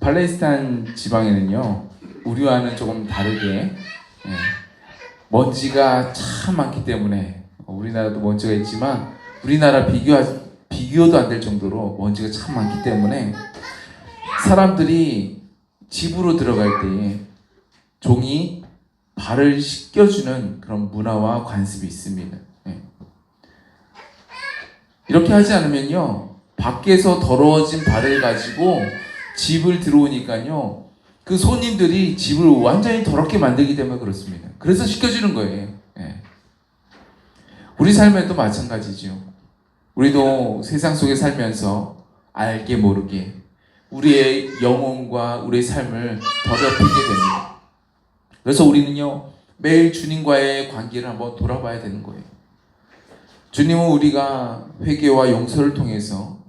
팔레스타인 지방에는요, 우리와는 조금 다르게 먼지가 참 많기 때문에, 우리나라도 먼지가 있지만 우리나라 비교도 안 될 정도로 먼지가 참 많기 때문에 사람들이 집으로 들어갈 때에 종이 발을 씻겨주는 그런 문화와 관습이 있습니다. 이렇게 하지 않으면요, 밖에서 더러워진 발을 가지고 집을 들어오니까요, 그 손님들이 집을 완전히 더럽게 만들기 때문에 그렇습니다. 그래서 씻겨주는 거예요. 우리 삶에도 마찬가지죠. 우리도 세상 속에 살면서 알게 모르게 우리의 영혼과 우리의 삶을 더럽히게 됩니다. 그래서 우리는요, 매일 주님과의 관계를 한번 돌아봐야 되는 거예요. 주님은 우리가 회개와 용서를 통해서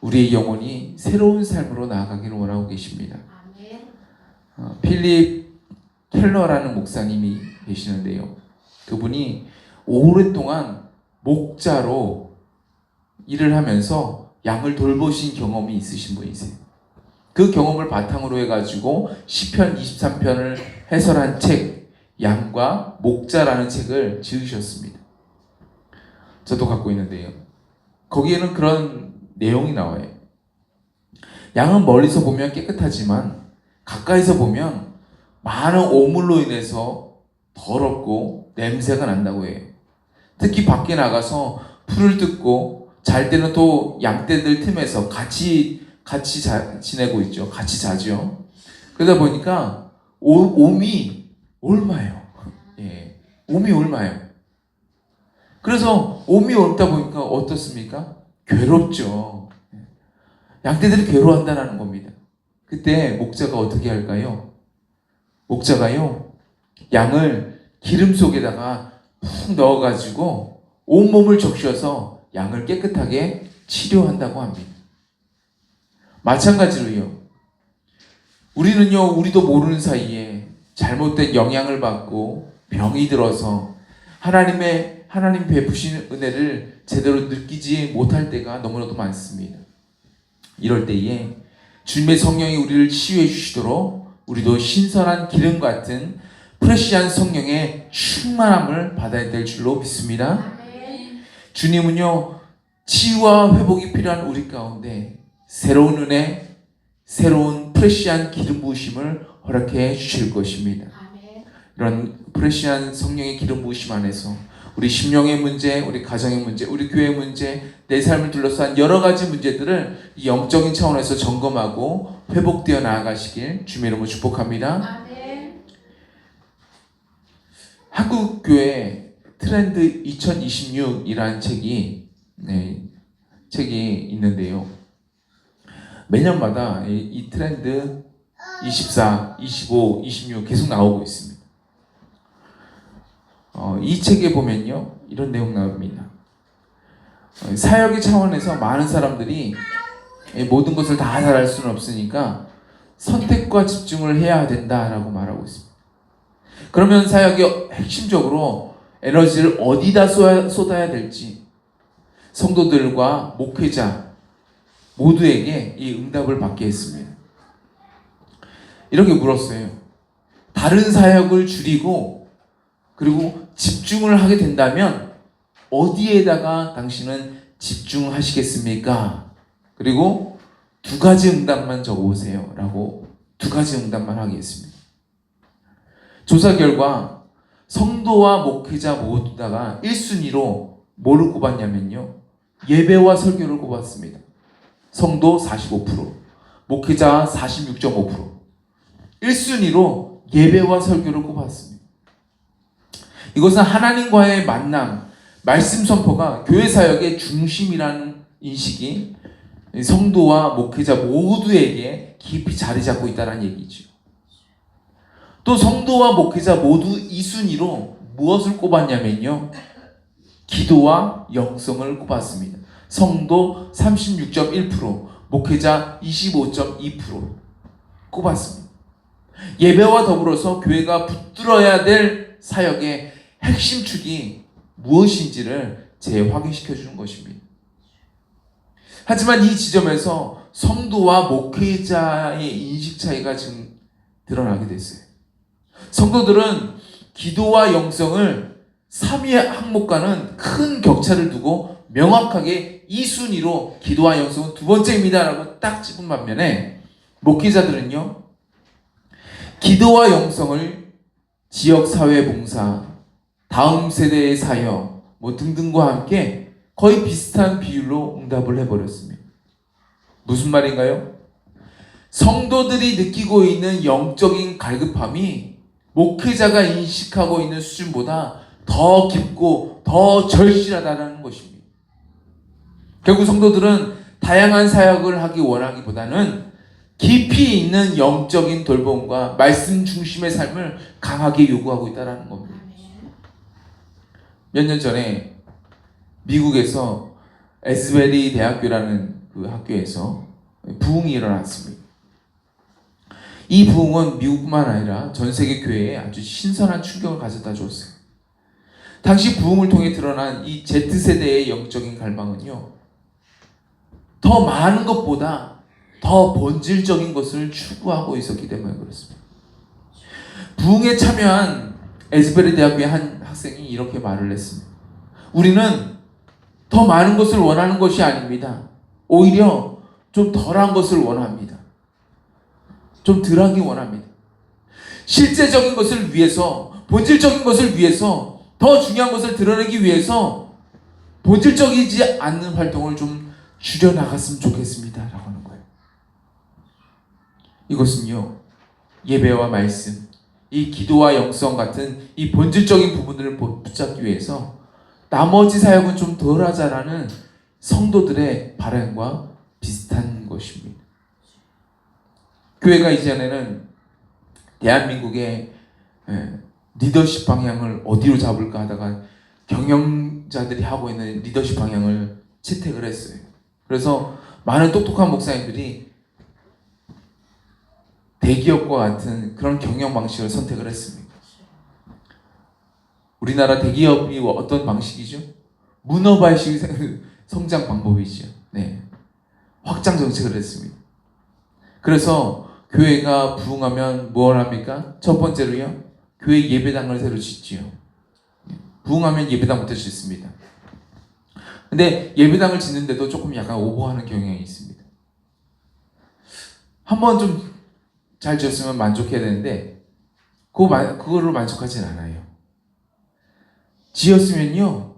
우리의 영혼이 새로운 삶으로 나아가기를 원하고 계십니다. 필립 켈러라는 목사님이 계시는데요, 그분이 오랫동안 목자로 일을 하면서 양을 돌보신 경험이 있으신 분이세요. 그 경험을 바탕으로 해가지고 시편 23편을 해설한 책, 양과 목자라는 책을 지으셨습니다. 저도 갖고 있는데요, 거기에는 그런 내용이 나와요. 양은 멀리서 보면 깨끗하지만 가까이서 보면 많은 오물로 인해서 더럽고 냄새가 난다고 해요. 특히 밖에 나가서 풀을 뜯고 잘 때는 또 양떼들 틈에서 같이 지내고 있죠. 같이 자죠. 그러다 보니까 옴이 옮아요. 옴이 옮아요. 그래서 옴이 옮다 보니까 어떻습니까? 괴롭죠. 양떼들이 괴로워한다는 겁니다. 그때 목자가 어떻게 할까요? 목자가요, 양을 기름 속에다가 푹 넣어가지고 온몸을 적셔서 양을 깨끗하게 치료한다고 합니다. 마찬가지로요, 우리도 모르는 사이에 잘못된 영향을 받고 병이 들어서 하나님 베푸신 은혜를 제대로 느끼지 못할 때가 너무나도 많습니다. 이럴 때에 주님의 성령이 우리를 치유해 주시도록 우리도 신선한 기름 같은 프레시한 성령의 충만함을 받아야 될 줄로 믿습니다. 주님은요, 치유와 회복이 필요한 우리 가운데 새로운 은혜, 새로운 프레시한 기름 부으심을 허락해 주실 것입니다. 이런 프레시한 성령의 기름 부으심 안에서 우리 심령의 문제, 우리 가정의 문제, 우리 교회의 문제, 내 삶을 둘러싼 여러 가지 문제들을 이 영적인 차원에서 점검하고 회복되어 나아가시길 주님의 이름으로 축복합니다. 한국교회 트렌드 2026이라는 책이 있는데요, 매년마다 이 트렌드 24, 25, 26 계속 나오고 있습니다. 이 책에 보면요, 이런 내용 나옵니다. 사역의 차원에서 많은 사람들이 모든 것을 다 잘할 수는 없으니까 선택과 집중을 해야 된다라고 말하고 있습니다. 그러면 사역의 핵심적으로 에너지를 어디다 쏟아야 될지 성도들과 목회자 모두에게 이 응답을 받게 했습니다. 이렇게 물었어요. 다른 사역을 줄이고 그리고 집중을 하게 된다면 어디에다가 당신은 집중하시겠습니까? 그리고 2가지 응답만 적어보세요 라고 2가지 응답만 하겠습니다. 조사 결과 성도와 목회자 모두다가 1순위로 뭐를 꼽았냐면요, 예배와 설교를 꼽았습니다. 성도 45%, 목회자 46.5%. 1순위로 예배와 설교를 꼽았습니다. 이것은 하나님과의 만남, 말씀 선포가 교회 사역의 중심이라는 인식이 성도와 목회자 모두에게 깊이 자리 잡고 있다는 얘기죠. 또 성도와 목회자 모두 2순위로 무엇을 꼽았냐면요, 기도와 영성을 꼽았습니다. 성도 36.1%, 목회자 25.2% 꼽았습니다. 예배와 더불어서 교회가 붙들어야 될 사역의 핵심 축이 무엇인지를 재확인시켜 주는 것입니다. 하지만 이 지점에서 성도와 목회자의 인식 차이가 지금 드러나게 됐어요. 성도들은 기도와 영성을 3위의 항목과는 큰 격차를 두고 명확하게 이 순위로 기도와 영성은 두 번째입니다라고 딱 집은 반면에, 목회자들은요, 기도와 영성을 지역사회 봉사, 다음 세대의 사역 뭐 등등과 함께 거의 비슷한 비율로 응답을 해버렸습니다. 무슨 말인가요? 성도들이 느끼고 있는 영적인 갈급함이 목회자가 인식하고 있는 수준보다 더 깊고 더 절실하다는 것입니다. 결국 성도들은 다양한 사역을 하기 원하기보다는 깊이 있는 영적인 돌봄과 말씀 중심의 삶을 강하게 요구하고 있다는 겁니다. 몇 년 전에 미국에서 에스베리 대학교라는 그 학교에서 부흥이 일어났습니다. 이 부흥은 미국뿐만 아니라 전 세계 교회에 아주 신선한 충격을 가져다 주었어요. 당시 부흥을 통해 드러난 이 Z세대의 영적인 갈망은요, 더 많은 것보다 더 본질적인 것을 추구하고 있었기 때문에 그렇습니다. 부흥에 참여한 에스베리 대학교의 한 학생이 이렇게 말을 했습니다. 우리는 더 많은 것을 원하는 것이 아닙니다. 오히려 좀 덜한 것을 원합니다. 좀 덜하기 원합니다. 실제적인 것을 위해서, 본질적인 것을 위해서, 더 중요한 것을 드러내기 위해서 본질적이지 않는 활동을 좀 줄여나갔으면 좋겠습니다 라고 하는 거예요. 이것은요, 예배와 말씀, 이 기도와 영성 같은 이 본질적인 부분들을 붙잡기 위해서 나머지 사역은 좀 덜 하자라는 성도들의 바람과 비슷한 것입니다. 교회가 이전에는 대한민국의 리더십 방향을 어디로 잡을까 하다가 경영자들이 하고 있는 리더십 방향을 채택을 했어요. 그래서 많은 똑똑한 목사님들이 대기업과 같은 그런 경영 방식을 선택을 했습니다. 우리나라 대기업이 어떤 방식이죠? 문어발식 성장 방법이죠. 네. 확장 정책을 했습니다. 그래서 교회가 부흥하면 뭘 합니까? 첫 번째로요, 교회 예배당을 새로 짓지요. 부흥하면 예배당부터 짓습니다. 근데 예배당을 짓는데도 조금 약간 오버하는 경향이 있습니다. 한번 좀 잘 지었으면 만족해야 되는데 그거로 만족하진 않아요. 지었으면요,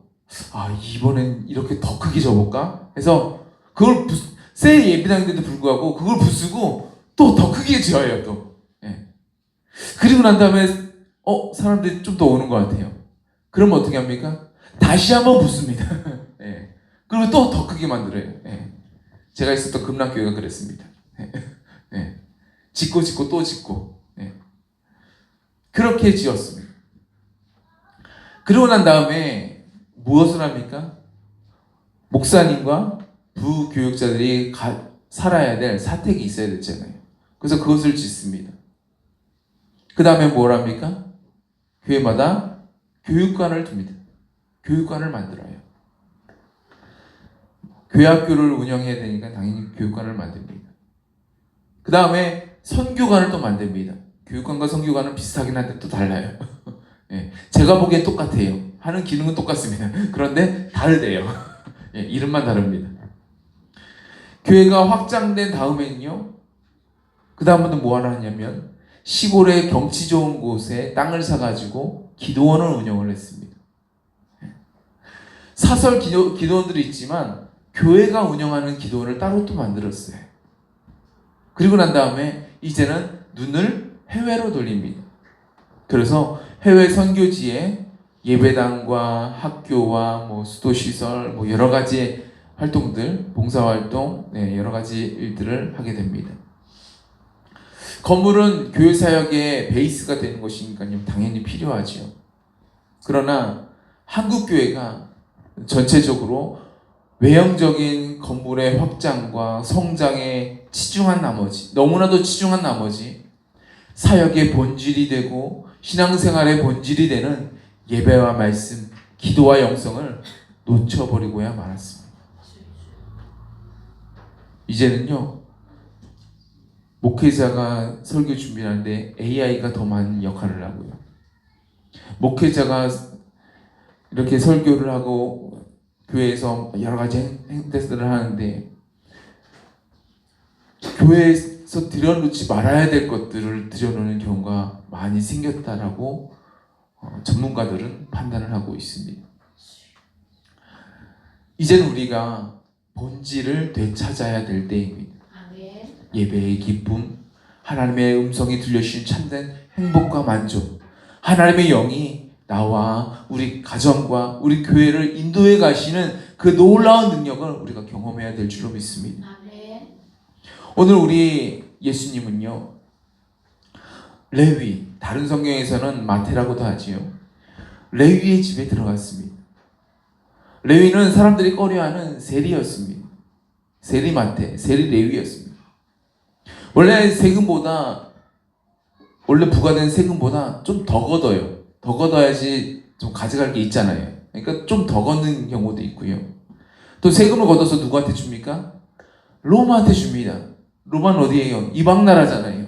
이번엔 이렇게 더 크게 접을까? 해서 그걸 새 예배당인데도 불구하고 그걸 부수고 또 더 크게 지어요. 또. 예. 그리고 난 다음에 사람들이 좀 더 오는 것 같아요. 그러면 어떻게 합니까? 다시 한번 붓습니다. 예. 그리고 또 더 크게 만들어요. 예. 제가 있었던 금락교회가 그랬습니다. 예. 짓고 또 짓고. 예. 그렇게 지었습니다. 그러고 난 다음에 무엇을 합니까? 목사님과 부교육자들이 살아야 될 사택이 있어야 됐잖아요. 그래서 그것을 짓습니다. 그 다음에 뭘 합니까? 교회마다 교육관을 둡니다. 교육관을 만들어요. 교회학교를 운영해야 되니까 당연히 교육관을 만듭니다. 그 다음에 선교관을 또 만듭니다. 교육관과 선교관은 비슷하긴 한데 또 달라요. 예, 제가 보기엔 똑같아요. 하는 기능은 똑같습니다. 그런데 다르대요. 예, 이름만 다릅니다. 교회가 확장된 다음에는요, 그 다음부터 뭐 하나 하냐면 시골의 경치 좋은 곳에 땅을 사가지고 기도원을 운영을 했습니다. 사설 기도원들이 있지만 교회가 운영하는 기도원을 따로 또 만들었어요. 그리고 난 다음에 이제는 눈을 해외로 돌립니다. 그래서 해외 선교지에 예배당과 학교와 수도시설, 여러 가지 활동들, 봉사활동, 여러 가지 일들을 하게 됩니다. 건물은 교회 사역의 베이스가 되는 것이니까요, 당연히 필요하죠. 그러나 한국 교회가 전체적으로 외형적인 건물의 확장과 성장에 치중한 나머지, 너무나도 치중한 나머지 사역의 본질이 되고 신앙생활의 본질이 되는 예배와 말씀, 기도와 영성을 놓쳐버리고야 말았습니다. 이제는요, 목회자가 설교 준비하는데 AI가 더 많은 역할을 하고요. 목회자가 이렇게 설교를 하고 교회에서 여러 가지 행태들을 하는데 교회에서 들여놓지 말아야 될 것들을 들여놓는 경우가 많이 생겼다라고 전문가들은 판단을 하고 있습니다. 이제는 우리가 본질을 되찾아야 될 때입니다. 예배의 기쁨, 하나님의 음성이 들려주신 참된 행복과 만족, 하나님의 영이 나와 우리 가정과 우리 교회를 인도해 가시는 그 놀라운 능력을 우리가 경험해야 될 줄로 믿습니다. 오늘 우리 예수님은요, 레위, 다른 성경에서는 마태라고도 하지요, 레위의 집에 들어갔습니다. 레위는 사람들이 꺼려하는 세리였습니다. 세리 마태, 세리 레위였습니다. 원래 부과된 세금보다 좀 더 걷어요. 더 걷어야지 좀 가져갈 게 있잖아요. 그러니까 좀 더 걷는 경우도 있고요. 또 세금을 걷어서 누구한테 줍니까? 로마한테 줍니다. 로마는 어디예요? 이방 나라잖아요.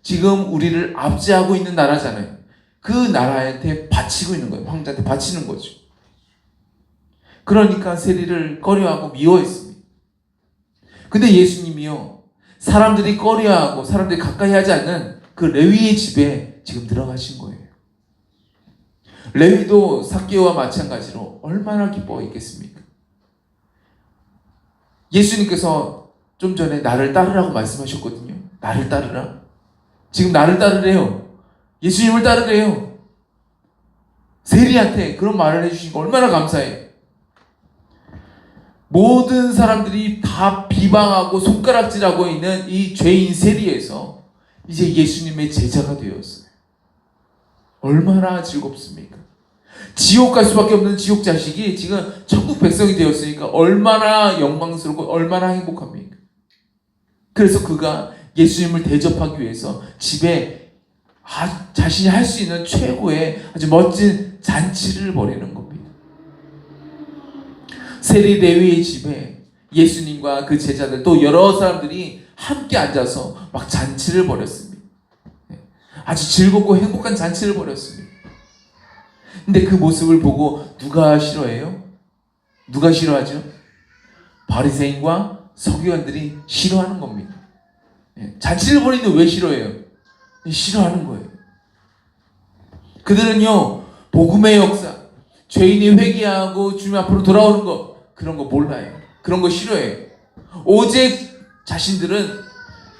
지금 우리를 압제하고 있는 나라잖아요. 그 나라한테 바치고 있는 거예요. 황제한테 바치는 거죠. 그러니까 세리를 꺼려하고 미워했습니다. 근데 예수님이요, 사람들이 꺼려하고 사람들이 가까이 하지 않는 그 레위의 집에 지금 들어가신 거예요. 레위도 삭개오와 마찬가지로 얼마나 기뻐했겠습니까? 예수님께서 좀 전에 나를 따르라고 말씀하셨거든요. 나를 따르라. 지금 나를 따르래요. 예수님을 따르래요. 세리한테 그런 말을 해주신 거 얼마나 감사해요. 모든 사람들이 다 비방하고 손가락질하고 있는 이 죄인 세리에서 이제 예수님의 제자가 되었어요. 얼마나 즐겁습니까? 지옥 갈 수밖에 없는 지옥 자식이 지금 천국 백성이 되었으니까 얼마나 영광스럽고 얼마나 행복합니까? 그래서 그가 예수님을 대접하기 위해서 집에 자신이 할 수 있는 최고의 아주 멋진 잔치를 벌이는 겁니다. 세리 레위의 집에 예수님과 그 제자들 또 여러 사람들이 함께 앉아서 막 잔치를 벌였습니다. 아주 즐겁고 행복한 잔치를 벌였습니다. 근데 그 모습을 보고 누가 싫어해요? 누가 싫어하죠? 바리새인과 서기관들이 싫어하는 겁니다. 잔치를 벌이는데 왜 싫어해요? 싫어하는 거예요. 그들은요, 복음의 역사, 죄인이 회개하고 주님 앞으로 돌아오는 거, 그런 거 몰라요. 그런 거 싫어해요. 오직 자신들은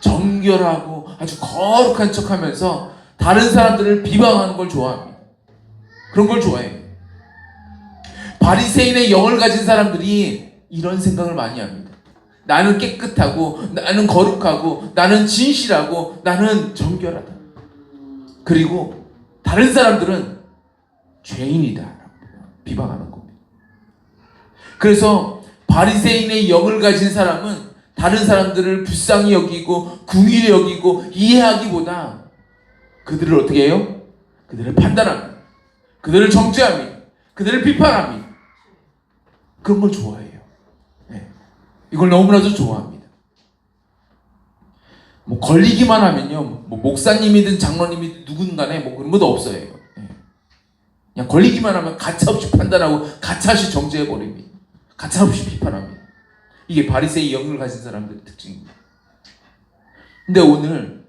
정결하고 아주 거룩한 척하면서 다른 사람들을 비방하는 걸 좋아합니다. 그런 걸 좋아해요. 바리새인의 영을 가진 사람들이 이런 생각을 많이 합니다. 나는 깨끗하고, 나는 거룩하고, 나는 진실하고, 나는 정결하다. 그리고 다른 사람들은 죄인이다. 비방하는 겁니다. 그래서 바리새인의 영을 가진 사람은 다른 사람들을 불쌍히 여기고 긍휼히 여기고 이해하기보다 그들을 어떻게 해요? 그들을 판단합니다. 그들을 정죄합니다. 그들을 비판합니다. 그런 걸 좋아해요. 네. 이걸 너무나도 좋아합니다. 뭐 걸리기만 하면요, 뭐 목사님이든 장로님이든 누군가에 뭐 그런 것도 없어요. 네. 그냥 걸리기만 하면 가차없이 판단하고 가차없이 정죄해버립니다. 가차없이 비판합니다. 이게 바리새의 영을 가진 사람들의 특징입니다. 근데 오늘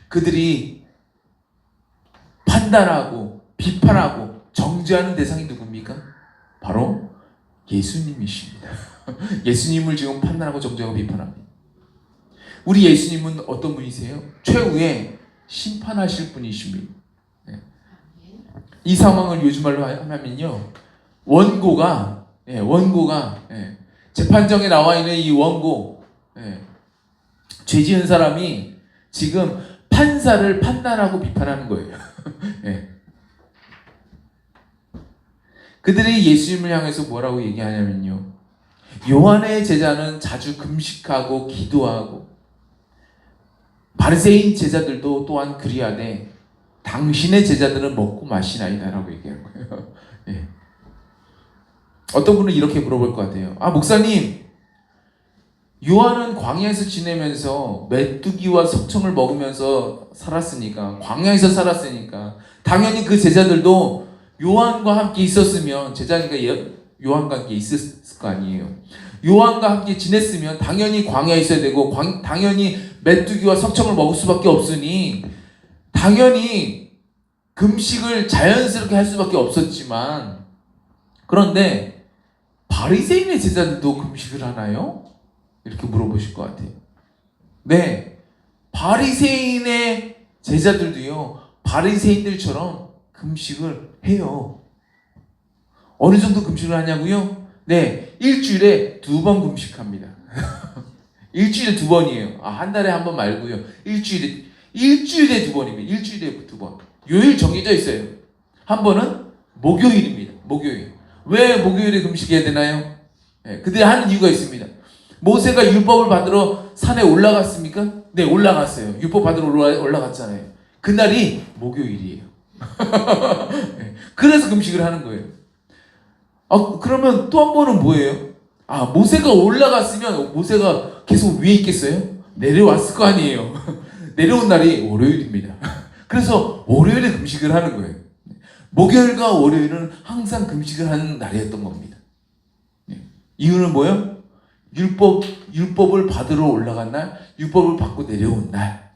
그들이 판단하고 비판하고 정죄하는 대상이 누굽니까? 바로 예수님이십니다. 예수님을 지금 판단하고 정죄하고 비판합니다. 우리 예수님은 어떤 분이세요? 최후에 심판하실 분이십니다. 네. 이 상황을 요즘 말로 하면요, 원고가 재판정에 나와 있는 이 원고, 죄 지은 사람이 지금 판사를 판단하고 비판하는 거예요. 그들이 예수님을 향해서 뭐라고 얘기하냐면요, 요한의 제자는 자주 금식하고 기도하고 바리새인 제자들도 또한 그리하되 당신의 제자들은 먹고 마시나이다 라고 얘기한 거예요. 어떤 분은 이렇게 물어볼 것 같아요. 아, 목사님, 요한은 광야에서 지내면서 메뚜기와 석청을 먹으면서 살았으니까, 광야에서 살았으니까 당연히 그 제자들도 요한과 함께 있었으면, 제자니까 요한과 함께 있었을 거 아니에요. 요한과 함께 지냈으면 당연히 광야에 있어야 되고, 당연히 메뚜기와 석청을 먹을 수밖에 없으니 당연히 금식을 자연스럽게 할 수밖에 없었지만, 그런데 바리새인의 제자들도 금식을 하나요? 이렇게 물어보실 것 같아요. 네, 바리새인의 제자들도요, 바리새인들처럼 금식을 해요. 어느 정도 금식을 하냐고요? 네, 일주일에 2번 금식합니다. 일주일에 2번이에요. 한 달에 한 번 말고요. 일주일에 2번입니다. 일주일에 2번. 요일 정해져 있어요. 한 번은 목요일입니다. 목요일. 왜 목요일에 금식해야 되나요? 네, 그들이 하는 이유가 있습니다. 모세가 율법을 받으러 산에 올라갔습니까? 네, 올라갔어요. 율법 받으러 올라갔잖아요. 그날이 목요일이에요. 네, 그래서 금식을 하는 거예요. 그러면 또 한 번은 뭐예요? 모세가 올라갔으면 모세가 계속 위에 있겠어요? 내려왔을 거 아니에요. 내려온 날이 월요일입니다. 그래서 월요일에 금식을 하는 거예요. 목요일과 월요일은 항상 금식을 하는 날이었던 겁니다. 이유는 뭐예요? 율법을 받으러 올라간 날, 율법을 받고 내려온 날.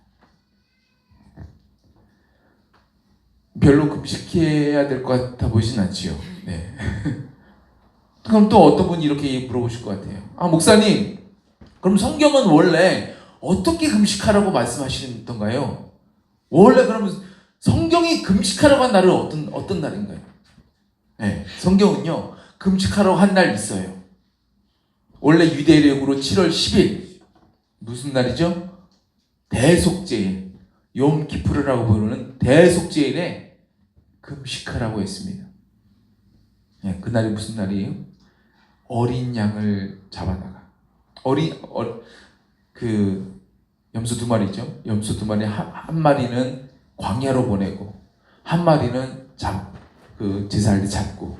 별로 금식해야 될 것 같아 보이진 않지요. 네. 그럼 또 어떤 분이 이렇게 물어보실 것 같아요. 목사님, 그럼 성경은 원래 어떻게 금식하라고 말씀하시던가요? 원래 그러면 성경이 금식하라고 한 날은 어떤 날인가요? 네, 성경은요, 금식하라고 한 날 있어요. 원래 유대력으로 7월 10일, 무슨 날이죠? 대속죄일, 욤 키푸르라고 부르는 대속죄일에 금식하라고 했습니다. 네, 그날이 무슨 날이에요? 어린 양을 잡아다가, 염소 2마리죠. 염소 2마리 한 마리는 광야로 보내고, 한 마리는 제사할 때 잡고,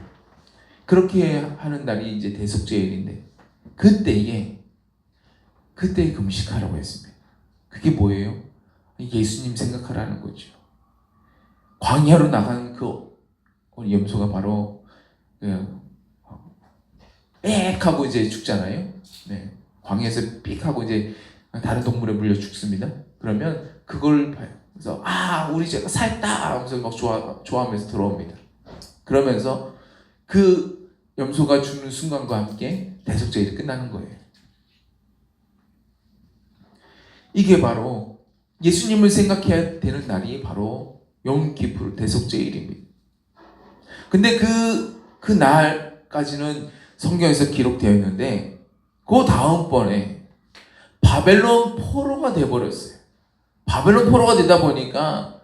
그렇게 하는 날이 이제 대속죄일인데, 그때에 금식하라고 했습니다. 그게 뭐예요? 예수님 생각하라는 거죠. 광야로 나간 그 염소가 바로 빽 하고 이제 죽잖아요. 네. 광야에서 삑 하고 이제 다른 동물에 물려 죽습니다. 그러면 그걸 봐요. 그래서 우리 제가 살다 하면서 막 좋아하면서 돌아옵니다. 그러면서 그 염소가 죽는 순간과 함께 대속죄일이 끝나는 거예요. 이게 바로 예수님을 생각해야 되는 날이 바로 욤 키푸르 대속죄일입니다. 근데 그 날까지는 성경에서 기록되어 있는데, 그 다음번에 바벨론 포로가 돼버렸어요. 바벨론 포로가 되다 보니까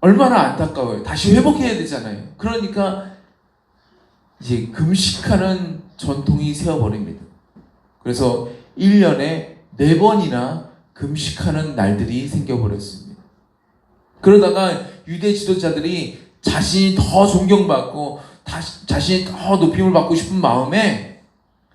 얼마나 안타까워요. 다시 회복해야 되잖아요. 그러니까 이제 금식하는 전통이 세워버립니다. 그래서 1년에 4번이나 금식하는 날들이 생겨버렸습니다. 그러다가 유대 지도자들이 자신이 더 존경받고 자신이 더 높임을 받고 싶은 마음에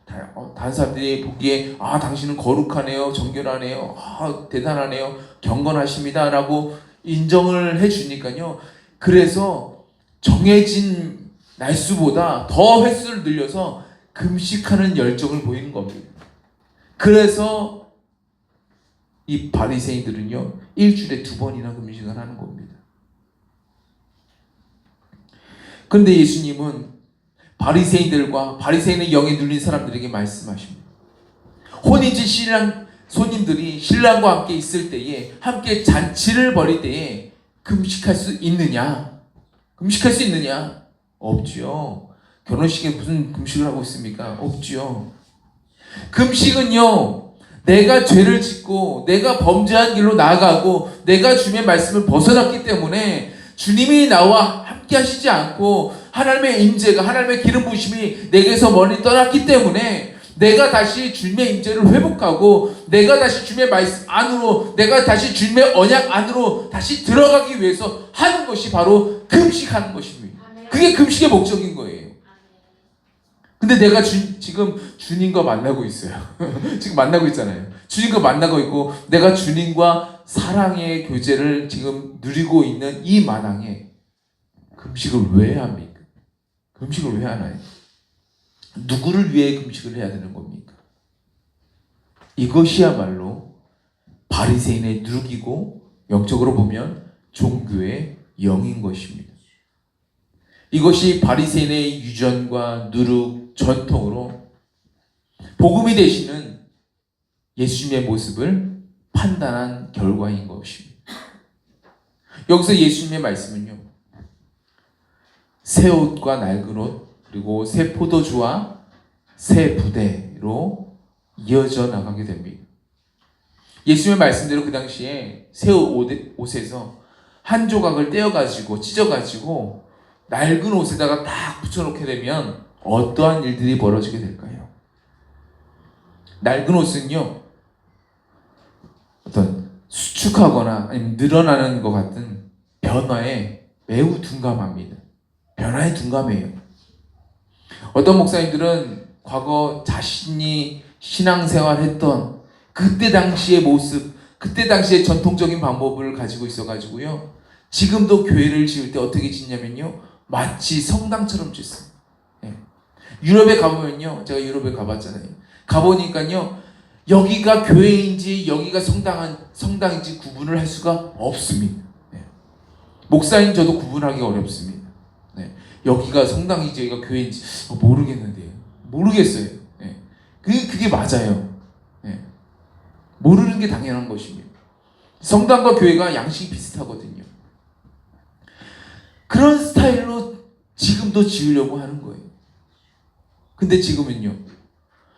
다른 사람들이 보기에 당신은 거룩하네요, 정결하네요, 대단하네요, 경건하십니다 라고 인정을 해주니까요. 그래서 정해진 날수보다 더 횟수를 늘려서 금식하는 열정을 보이는 겁니다. 그래서 이 바리새인들은요, 일주일에 2번이나 금식을 하는 겁니다. 그런데 예수님은 바리새인들과 바리새인의 영에 눌린 사람들에게 말씀하십니다. 혼인집 손님들이 신랑과 함께 있을 때에, 함께 잔치를 벌일 때에 금식할 수 있느냐? 금식할 수 있느냐? 없지요. 결혼식에 무슨 금식을 하고 있습니까? 없지요. 금식은요, 내가 죄를 짓고 내가 범죄한 길로 나아가고 내가 주님의 말씀을 벗어났기 때문에 주님이 나와 함께 하시지 않고 하나님의 임재가, 하나님의 기름 부으심이 내게서 멀리 떠났기 때문에 내가 다시 주님의 임재를 회복하고 내가 다시 주님의 말씀 안으로, 내가 다시 주님의 언약 안으로 다시 들어가기 위해서 하는 것이 바로 금식하는 것입니다. 그게 금식의 목적인 거예요. 근데 내가 지금 주님과 만나고 있어요. 지금 만나고 있잖아요. 주님과 만나고 있고 내가 주님과 사랑의 교제를 지금 누리고 있는 이 마당에 금식을 왜 합니까? 금식을 왜 하나요? 누구를 위해 금식을 해야 되는 겁니까? 이것이야말로 바리새인의 누룩이고 영적으로 보면 종교의 영인 것입니다. 이것이 바리새인의 유전과 누룩, 전통으로 복음이 되시는 예수님의 모습을 판단한 결과인 것입니다. 여기서 예수님의 말씀은요, 새 옷과 낡은 옷 그리고 새 포도주와 새 부대로 이어져 나가게 됩니다. 예수님의 말씀대로 그 당시에 새 옷에서 한 조각을 떼어가지고 찢어가지고 낡은 옷에다가 딱 붙여놓게 되면 어떠한 일들이 벌어지게 될까요? 낡은 옷은요, 어떤 수축하거나 아니면 늘어나는 것 같은 변화에 매우 둔감합니다. 변화에 둔감해요. 어떤 목사님들은 과거 자신이 신앙생활했던 그때 당시의 모습, 그때 당시의 전통적인 방법을 가지고 있어가지고요, 지금도 교회를 지을 때 어떻게 짓냐면요, 마치 성당처럼 짓습니다. 예. 유럽에 가보면요, 제가 유럽에 가봤잖아요. 가보니까요, 여기가 교회인지 여기가 성당인지 구분을 할 수가 없습니다. 예. 목사인 저도 구분하기 어렵습니다. 예. 여기가 성당인지 여기가 교회인지 모르겠는데요. 모르겠어요. 예. 그게 맞아요. 예. 모르는 게 당연한 것입니다. 성당과 교회가 양식이 비슷하거든요. 그런 스타일로 지금도 지으려고 하는 거예요. 근데 지금은요,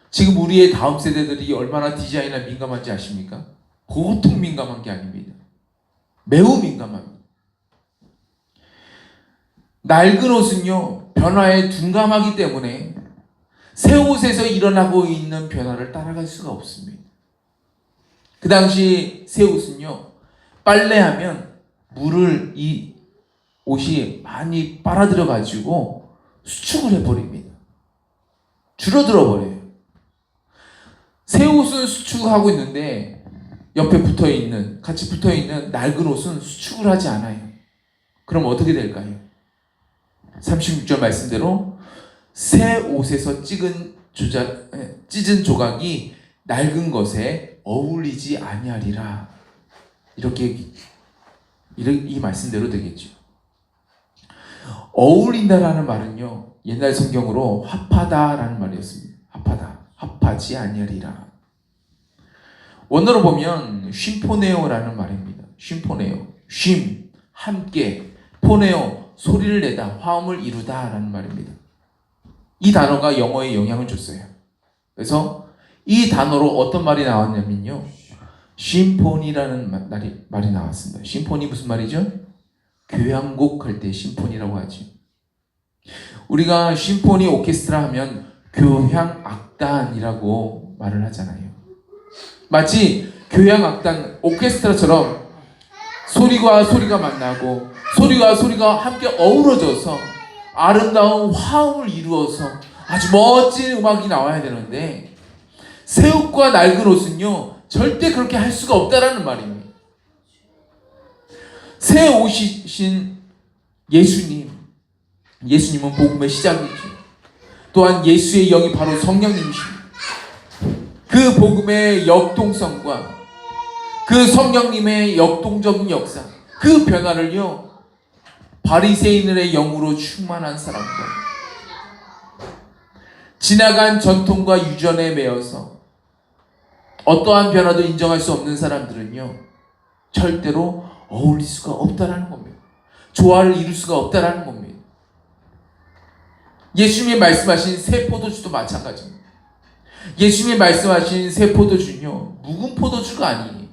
지금 우리의 다음 세대들이 얼마나 디자인에 민감한지 아십니까? 보통 민감한 게 아닙니다. 매우 민감합니다. 낡은 옷은요, 변화에 둔감하기 때문에 새 옷에서 일어나고 있는 변화를 따라갈 수가 없습니다. 그 당시 새 옷은요, 빨래하면 물을 이 옷이 많이 빨아들여 가지고 수축을 해버립니다. 줄어들어 버려요. 새 옷은 수축하고 있는데 옆에 같이 붙어 있는 낡은 옷은 수축을 하지 않아요. 그럼 어떻게 될까요? 36절 말씀대로 새 옷에서 찢은 조각이 낡은 것에 어울리지 아니하리라. 이 말씀대로 되겠죠. 어울린다라는 말은요, 옛날 성경으로 합하다라는 말이었습니다. 합하지 아니하리라. 원어로 보면 쉼포네오라는 말입니다. 쉼포네오, 쉼, 함께, 포네오, 소리를 내다, 화음을 이루다라는 말입니다. 이 단어가 영어에 영향을 줬어요. 그래서 이 단어로 어떤 말이 나왔냐면요, 심포니라는 말이 나왔습니다. 심포니 무슨 말이죠? 교향곡 할 때 심포니라고 하죠. 우리가 심포니 오케스트라 하면 교향악단이라고 말을 하잖아요. 마치 교향악단 오케스트라처럼 소리가 만나고 소리가 함께 어우러져서 아름다운 화음을 이루어서 아주 멋진 음악이 나와야 되는데, 새 옷과 낡은 옷은요, 절대 그렇게 할 수가 없다라는 말입니다. 새 옷이신 예수님은 복음의 시작이죠. 또한 예수의 영이 바로 성령님이십니다. 그 복음의 역동성과 그 성령님의 역동적인 역사, 그 변화를요, 바리새인들의 영으로 충만한 사람과 지나간 전통과 유전에 매여서 어떠한 변화도 인정할 수 없는 사람들은요, 절대로 어울릴 수가 없다라는 겁니다. 조화를 이룰 수가 없다라는 겁니다. 예수님이 말씀하신 새 포도주도 마찬가지입니다. 예수님이 말씀하신 새 포도주는요, 묵은 포도주가 아니에요.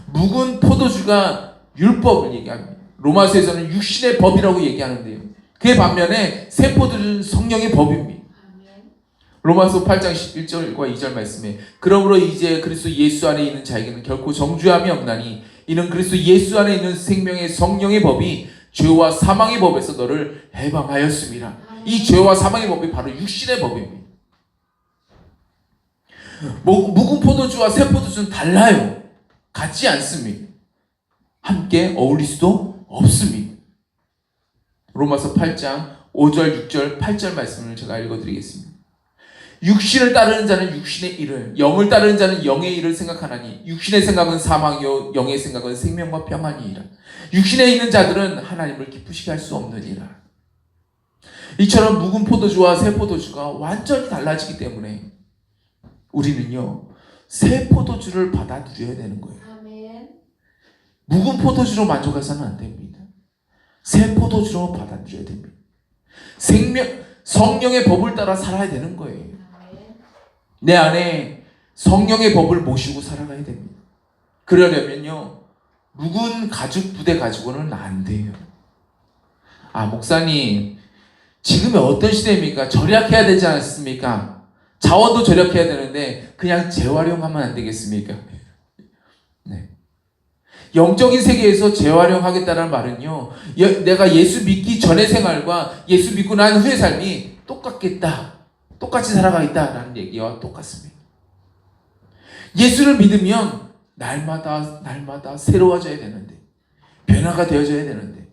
묵은 포도주가 율법을 얘기합니다. 로마서에서는 육신의 법이라고 얘기하는데요, 그의 반면에 새 포도주는 성령의 법입니다. 로마서 8장 11절과 2절 말씀에 그러므로 이제 그리스도 예수 안에 있는 자에게는 결코 정죄함이 없나니 이는 그리스도 예수 안에 있는 생명의 성령의 법이 죄와 사망의 법에서 너를 해방하였습니다. 이 죄와 사망의 법이 바로 육신의 법입니다. 묵은 포도주와 새 포도주는 달라요. 같지 않습니다. 함께 어울릴 수도 없습니다. 로마서 8장 5절, 6절, 8절 말씀을 제가 읽어드리겠습니다. 육신을 따르는 자는 육신의 일을, 영을 따르는 자는 영의 일을 생각하나니 육신의 생각은 사망이요 영의 생각은 생명과 평안이니라. 육신에 있는 자들은 하나님을 기쁘시게 할 수 없느니라. 이처럼 묵은 포도주와 새 포도주가 완전히 달라지기 때문에 우리는요 새 포도주를 받아 누려야 되는 거예요. 묵은 포도주로 만족해서는 안 됩니다. 새 포도주로 받아 누려야 됩니다. 성령의 법을 따라 살아야 되는 거예요. 내 안에 성령의 법을 모시고 살아가야 됩니다. 그러려면요 묵은 가죽 부대 가지고는 안 돼요. 목사님 지금이 어떤 시대입니까? 절약해야 되지 않습니까? 자원도 절약해야 되는데 그냥 재활용하면 안 되겠습니까? 네. 영적인 세계에서 재활용하겠다는 말은요 내가 예수 믿기 전의 생활과 예수 믿고 난 후의 삶이 똑같겠다, 똑같이 살아가겠다라는 얘기와 똑같습니다. 예수를 믿으면 날마다 새로워져야 되는데, 변화가 되어져야 되는데,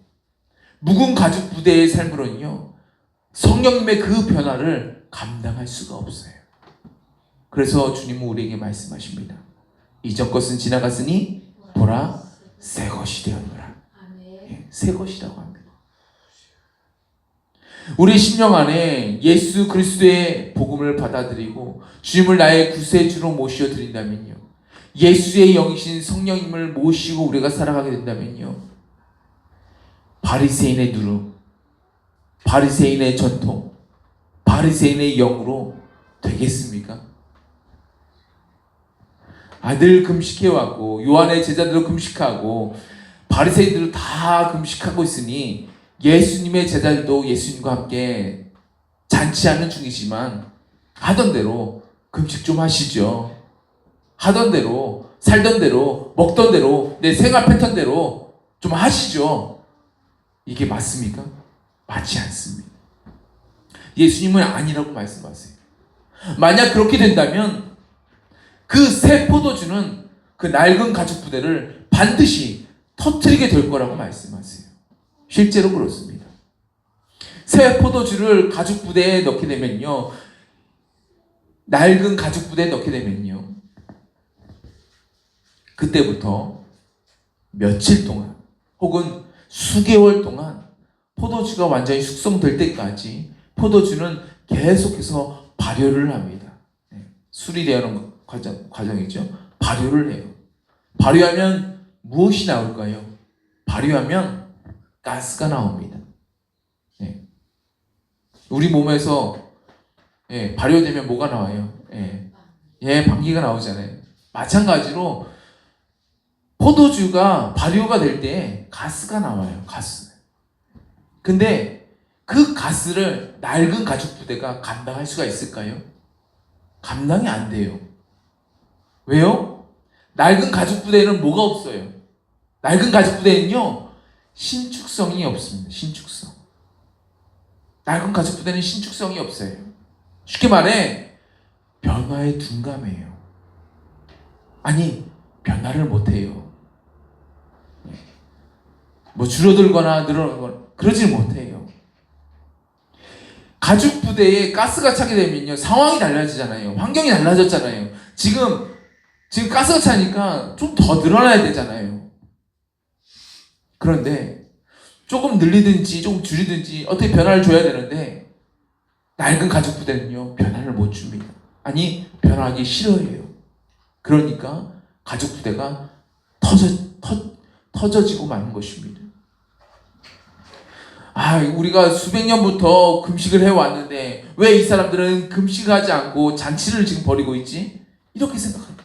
묵은 가죽 부대의 삶으로는요 성령님의 그 변화를 감당할 수가 없어요. 그래서 주님은 우리에게 말씀하십니다. 이전 것은 지나갔으니 보라 새 것이 되었노라. 새 것이라고 합니다. 우리 심령 안에 예수 그리스도의 복음을 받아들이고 주님을 나의 구세주로 모셔드린다면요, 예수의 영이신 성령님을 모시고 우리가 살아가게 된다면요, 바리새인의 누름, 바리새인의 전통, 바리새인의 영으로 되겠습니까? 늘 금식해왔고 요한의 제자들도 금식하고 바리새인들도 다 금식하고 있으니 예수님의 제자들도 예수님과 함께 잔치하는 중이지만 하던 대로 금식 좀 하시죠. 하던 대로, 살던 대로, 먹던 대로, 내 생활 패턴대로 좀 하시죠. 이게 맞습니까? 맞지 않습니다. 예수님은 아니라고 말씀하세요. 만약 그렇게 된다면 그 새 포도주는 그 낡은 가죽 부대를 반드시 터뜨리게 될 거라고 말씀하세요. 실제로 그렇습니다. 새 포도주를 가죽 부대에 넣게 되면요, 낡은 가죽 부대에 넣게 되면요, 그때부터 며칠 동안 혹은 수개월 동안 포도주가 완전히 숙성될 때까지 포도주는 계속해서 발효를 합니다. 술이 되는 과정이죠. 발효를 해요. 발효하면 무엇이 나올까요? 발효하면 가스가 나옵니다. 우리 몸에서 발효되면 뭐가 나와요? 방귀가 나오잖아요. 마찬가지로 포도주가 발효가 될 때 가스가 나와요. 가스. 근데 그 가스를 낡은 가죽 부대가 감당할 수가 있을까요? 감당이 안 돼요. 왜요? 낡은 가죽 부대에는 뭐가 없어요? 낡은 가죽 부대에는요 신축성이 없습니다. 신축성. 낡은 가죽 부대는 신축성이 없어요. 쉽게 말해 변화에 둔감해요. 변화를 못해요. 줄어들거나 늘어나거나 그러지 못해요. 가죽 부대에 가스가 차게 되면요 상황이 달라지잖아요. 환경이 달라졌잖아요. 지금 가스가 차니까 좀 더 늘어나야 되잖아요. 그런데 조금 늘리든지 조금 줄이든지 어떻게 변화를 줘야 되는데 낡은 가죽 부대는요 변화를 못 줍니다. 변화하기 싫어해요. 그러니까 가죽 부대가 터져지고 마는 것입니다. 우리가 수백 년부터 금식을 해왔는데 왜 이 사람들은 금식하지 않고 잔치를 지금 벌이고 있지? 이렇게 생각합니다.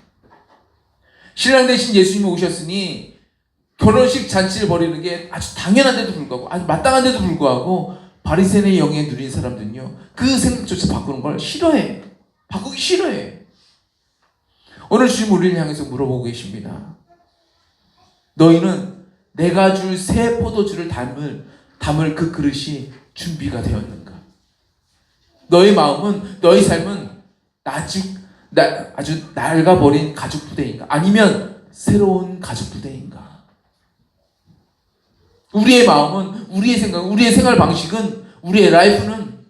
신랑 대신 예수님이 오셨으니 결혼식 잔치를 벌이는 게 아주 당연한데도 불구하고, 아주 마땅한데도 불구하고 바리새인의 영에 누린 사람들은요 그 생각조차 바꾸는 걸 싫어해. 바꾸기 싫어해. 오늘 주님 우리를 향해서 물어보고 계십니다. 너희는 내가 줄 새 포도주를 담을 그 그릇이 준비가 되었는가? 너의 마음은, 너의 삶은 아주 낡아버린 가죽 부대인가? 아니면 새로운 가죽 부대인가? 우리의 마음은, 우리의 생각, 우리의 생활 방식은, 우리의 라이프는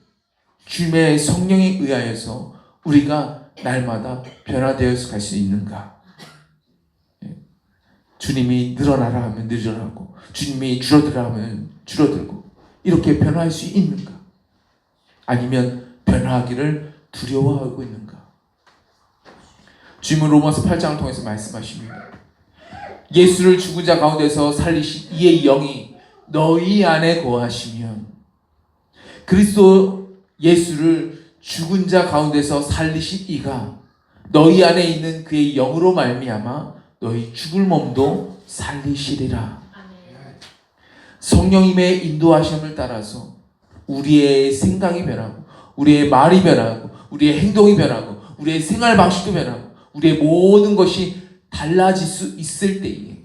주님의 성령에 의하여서 우리가 날마다 변화되어서 갈 수 있는가? 주님이 늘어나라 하면 늘어나고, 주님이 줄어들라 하면 줄어들고, 이렇게 변화할 수 있는가? 아니면 변화하기를 두려워하고 있는가? 주님은 로마서 8장을 통해서 말씀하십니다. 예수를 죽은 자 가운데서 살리신 이의 영이 너희 안에 거하시면, 그리스도 예수를 죽은 자 가운데서 살리신 이가 너희 안에 있는 그의 영으로 말미암아 너희 죽을 몸도 살리시리라. 성령님의 인도하심을 따라서 우리의 생각이 변하고, 우리의 말이 변하고, 우리의 행동이 변하고, 우리의 생활 방식도 변하고, 우리의 모든 것이 달라질 수 있을 때에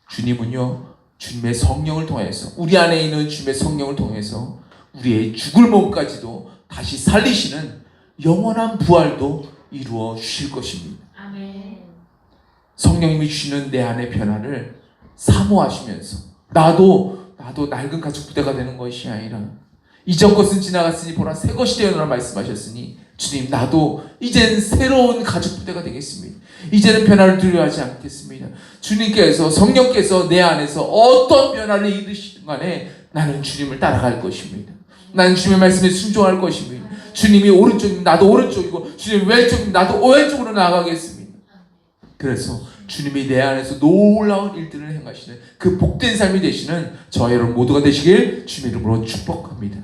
주님은요, 주님의 성령을 통해서, 우리 안에 있는 주님의 성령을 통해서 우리의 죽을 몸까지도 다시 살리시는 영원한 부활도 이루어 주실 것입니다. 아멘. 성령님이 주시는 내 안의 변화를 사모하시면서 나도 낡은 가죽 부대가 되는 것이 아니라 이전 것은 지나갔으니 보라 새 것이 되어노라 말씀하셨으니, 주님, 나도 이젠 새로운 가죽 부대가 되겠습니다. 이제는 변화를 두려워하지 않겠습니다. 주님께서, 성령께서 내 안에서 어떤 변화를 이루시든 간에 나는 주님을 따라갈 것입니다. 나는 주님의 말씀에 순종할 것입니다. 주님이 오른쪽이면 나도 오른쪽이고, 주님이 왼쪽이면 나도 왼쪽으로 나아가겠습니다. 그래서 주님이 내 안에서 놀라운 일들을 행하시는 그 복된 삶이 되시는 저와 여러분 모두가 되시길 주님의 이름으로 축복합니다.